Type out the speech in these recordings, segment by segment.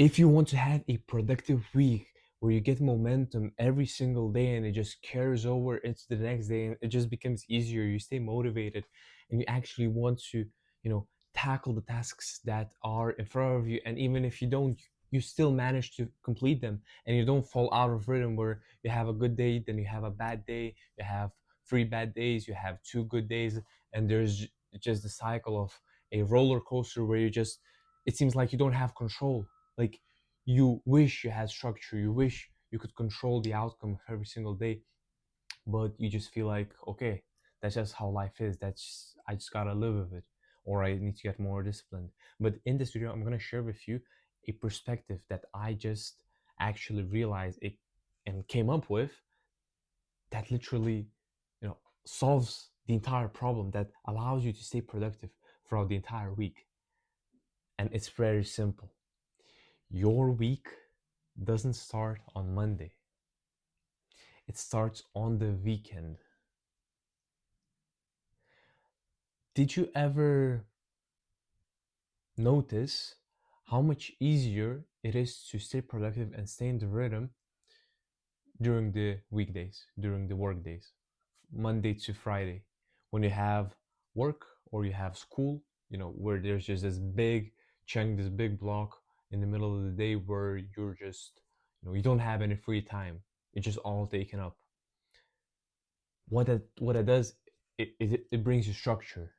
If you want to have a productive week where you get momentum every single day and it just carries over into the next day and it just becomes easier, you stay motivated and you actually want to, tackle the tasks that are in front of you. And even if you don't, you still manage to complete them and you don't fall out of rhythm where you have a good day, then you have a bad day, you have 3 bad days, you have 2 good days, and there's just the cycle of a roller coaster where it seems like you don't have control. Like, you wish you had structure, you wish you could control the outcome of every single day, but you just feel like, okay, that's just how life is. I just gotta live with it, or I need to get more disciplined. But in this video, I'm gonna share with you a perspective that I just actually realized it and came up with, that literally, solves the entire problem, that allows you to stay productive throughout the entire week. And it's very simple. Your week doesn't start on Monday. It starts on the weekend. Did you ever notice how much easier it is to stay productive and stay in the rhythm during the weekdays, during the work days, Monday to Friday, when you have work or you have school, where there's just this big chunk, this big block in the middle of the day where you're just, you don't have any free time. It's just all taken up. What it does, it brings you structure.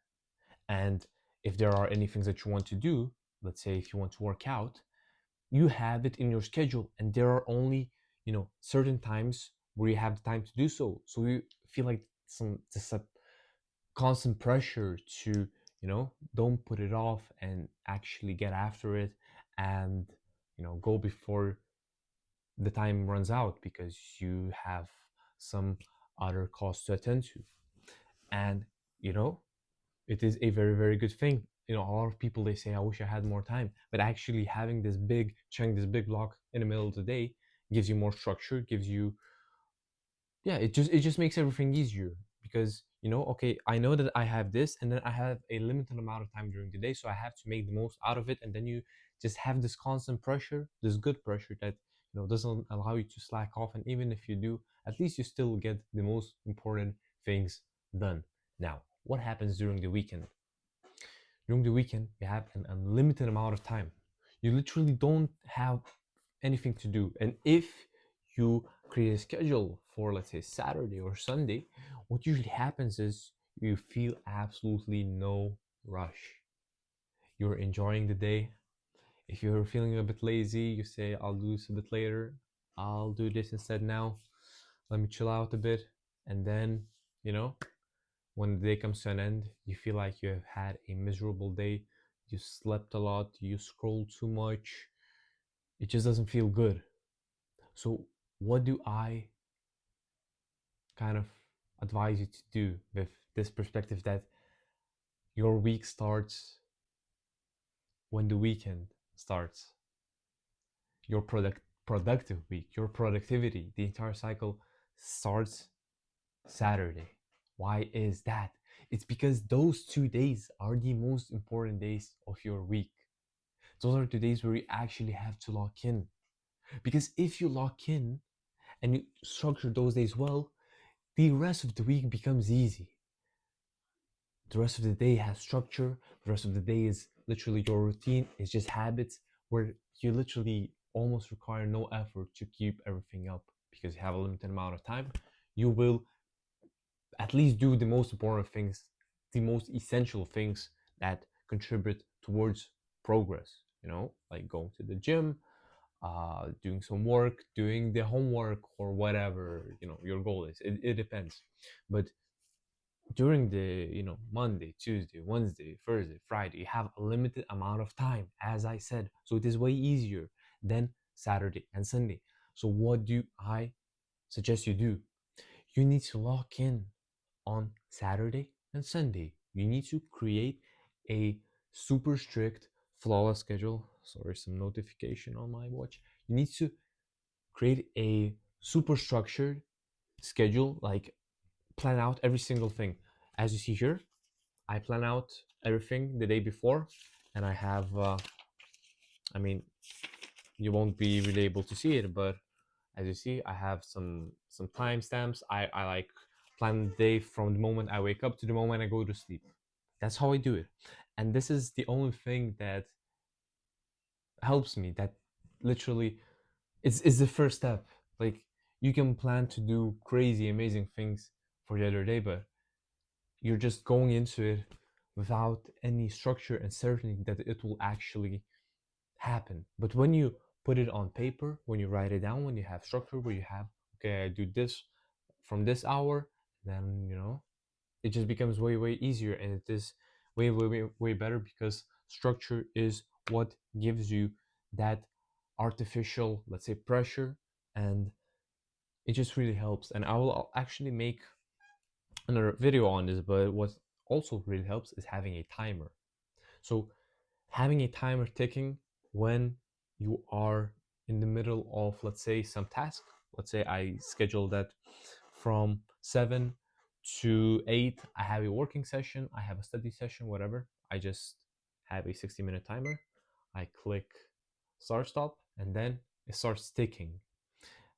And if there are any things that you want to do, let's say if you want to work out, you have it in your schedule, and there are only, certain times where you have the time to do so. So you feel like just a constant pressure to, don't put it off and actually get after it, and go before the time runs out, because you have some other costs to attend to. And you know it is a very, very good thing. A lot of people, they say, I wish I had more time, but actually having this big chunk, this big block in the middle of the day gives you more structure, gives you, yeah, it just makes everything easier, because okay, I know that I have this, and then I have a limited amount of time during the day, so I have to make the most out of it. And then you just have this constant pressure, this good pressure, that doesn't allow you to slack off. And even if you do, at least you still get the most important things done. Now, what happens during the weekend? During the weekend, you have an unlimited amount of time. You literally don't have anything to do. And if you create a schedule for, let's say, Saturday or Sunday, what usually happens is you feel absolutely no rush. You're enjoying the day. If you're feeling a bit lazy, you say, I'll do this a bit later. I'll do this instead now. Let me chill out a bit. And then, you know, when the day comes to an end, you feel like you have had a miserable day. You slept a lot, you scrolled too much. It just doesn't feel good. So, what do I kind of advise you to do with this perspective, that your week starts when the weekend starts? Your productive week, your productivity, the entire cycle starts Saturday. Why is that? It's because those 2 days are the most important days of your week. Those are the days where you actually have to lock in. Because if you lock in and you structure those days well, the rest of the week becomes easy. The rest of the day has structure. The rest of the day is literally your routine. It's just habits where you literally almost require no effort to keep everything up, because you have a limited amount of time. You will at least do the most important things, the most essential things that contribute towards progress, like going to the gym, doing some work, doing the homework, or whatever, your goal is. It depends. But during the, Monday, Tuesday, Wednesday, Thursday, Friday, you have a limited amount of time, as I said. So it is way easier than Saturday and Sunday. So what do I suggest you do? You need to lock in on Saturday and Sunday. You need to create a super strict, flawless schedule. Sorry, some notification on my watch. You need to create a super structured schedule, like plan out every single thing. As you see here, I plan out everything the day before, and I have, you won't be really able to see it, but as you see, I have some timestamps. I like plan the day from the moment I wake up to the moment I go to sleep. That's how I do it. And this is the only thing that helps me, that literally it's the first step. Like, you can plan to do crazy amazing things for the other day, but you're just going into it without any structure and certainty that it will actually happen. But when you put it on paper, when you write it down, when you have structure, where you have, okay, I do this from this hour, then it just becomes way way easier, and it is way way way, way better, because structure is what gives you that artificial, let's say, pressure, and it just really helps. And I will actually make another video on this, but what also really helps is having a timer. So having a timer ticking when you are in the middle of, let's say, some task. Let's say I schedule that from 7 to 8, I have a working session, I have a study session, whatever. I just have a 60-minute timer. I click start stop, and then it starts ticking.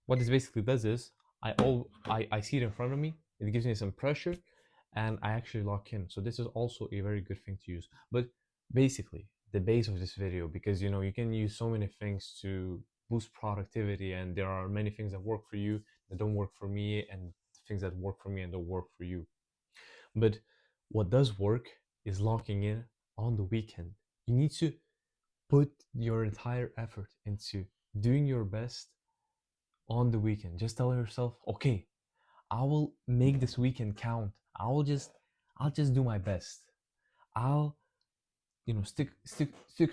What this basically does is I see it in front of me, it gives me some pressure, and I actually lock in. So this is also a very good thing to use. But basically, the base of this video, because you can use so many things to boost productivity, and there are many things that work for you that don't work for me, and things that work for me and don't work for you. But what does work is locking in on the weekend. You need to put your entire effort into doing your best on the weekend. Just tell yourself, okay, I will make this weekend count. I'll just do my best. I'll stick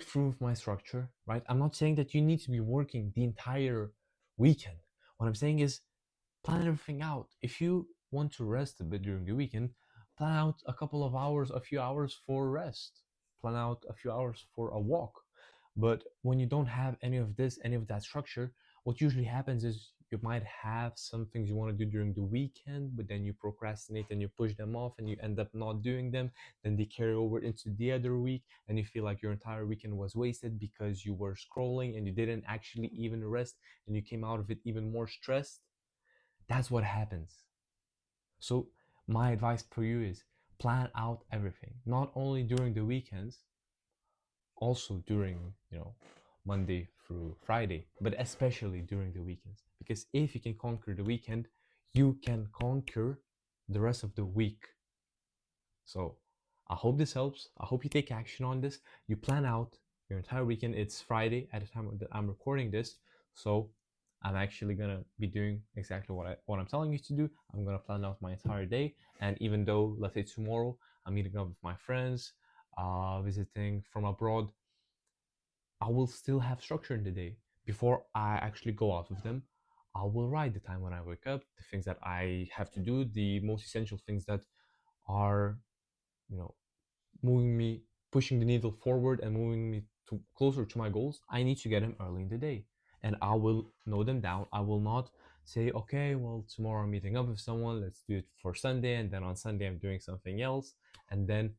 through with my structure, right? I'm not saying that you need to be working the entire weekend. What I'm saying is plan everything out. If you want to rest a bit during the weekend, plan out a couple of hours, a few hours for rest. Plan out a few hours for a walk. But when you don't have any of this, any of that structure, what usually happens is you might have some things you want to do during the weekend, but then you procrastinate and you push them off and you end up not doing them. Then they carry over into the other week, and you feel like your entire weekend was wasted because you were scrolling and you didn't actually even rest, and you came out of it even more stressed. That's what happens. So my advice for you is plan out everything, not only during the weekends, also during, Monday through Friday, but especially during the weekends. Because if you can conquer the weekend, you can conquer the rest of the week. So I hope this helps. I hope you take action on this. You plan out your entire weekend. It's Friday at the time that I'm recording this. So I'm actually gonna be doing exactly what I'm telling you to do. I'm gonna plan out my entire day. And even though, let's say, tomorrow I'm meeting up with my friends, visiting from abroad, I will still have structure in the day. Before I actually go out with them, I will write the time when I wake up, the things that I have to do, the most essential things that are, you know, moving me, pushing the needle forward and moving me closer to my goals. I need to get them early in the day, and I will note them down. I will not say, okay, well, tomorrow I'm meeting up with someone, let's do it for Sunday, and then on Sunday I'm doing something else, and then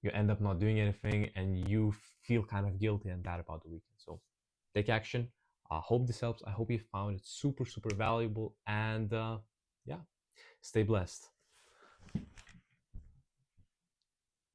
you end up not doing anything and you feel kind of guilty and bad about the weekend. So take action. I hope this helps. I hope you found it super super valuable, and yeah, stay blessed.